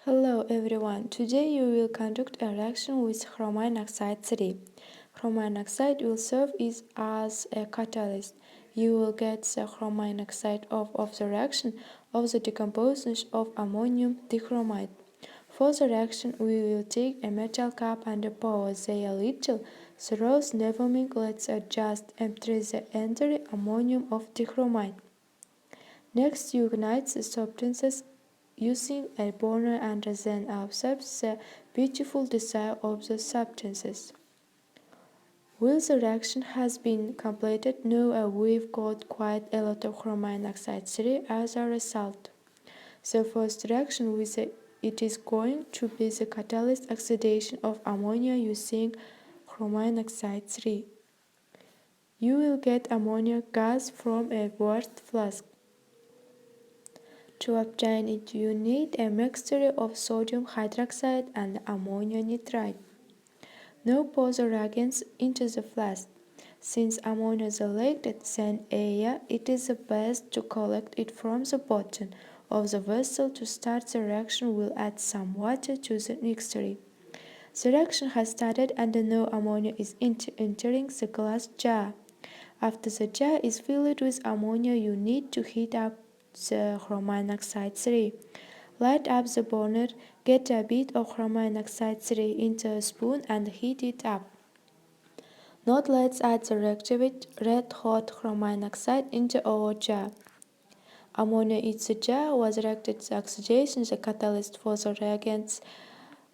Hello everyone, today you will conduct a reaction with chromium oxide 3. Chromium oxide will serve as a catalyst. You will get the chromium oxide of the reaction of the decomposition of ammonium dichromate. For the reaction, we will take a metal cup and pour the little through nevermind. Let's just empty the entire ammonium of dichromate. Next, you ignite the substances using a burner and then observe the beautiful design of the substances. When the reaction has been completed, now we've got quite a lot of chromium oxide 3 as a result. The first reaction with it is going to be the catalytic oxidation of ammonia using chromium oxide 3. You will get ammonia gas from a Wurtz flask. To obtain it, you need a mixture of sodium hydroxide and ammonium nitrate. Now pour the reagents into the flask. Since ammonia is a liquid thin area, it is best to collect it from the bottom of the vessel. To start the reaction, we'll add some water to the mixture. The reaction has started and now ammonia is entering the glass jar. After the jar is filled with ammonia, you need to heat up the chromium oxide 3. Light up the burner, get a bit of chromium oxide 3 into a spoon and heat it up. Now let's add the reactive red hot chromium oxide into our jar. Ammonia in the jar was reacted to oxidation. The catalyst for the reagents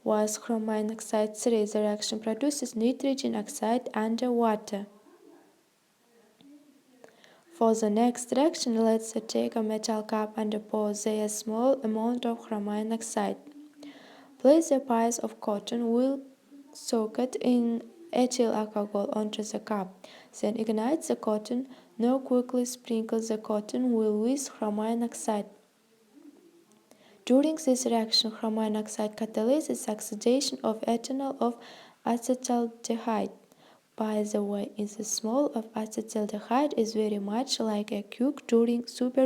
was chromium oxide 3. The reaction produces nitrogen oxide and water. For the next reaction, let's take a metal cup and pour a small amount of chromium oxide. Place a piece of cotton wool soaked in ethyl alcohol onto the cup. Then ignite the cotton. Now quickly sprinkle the cotton wool with chromium oxide. During this reaction, chromium oxide catalyzes oxidation of ethanol of acetaldehyde. By the way, the smell of acetaldehyde is very much like a coke during super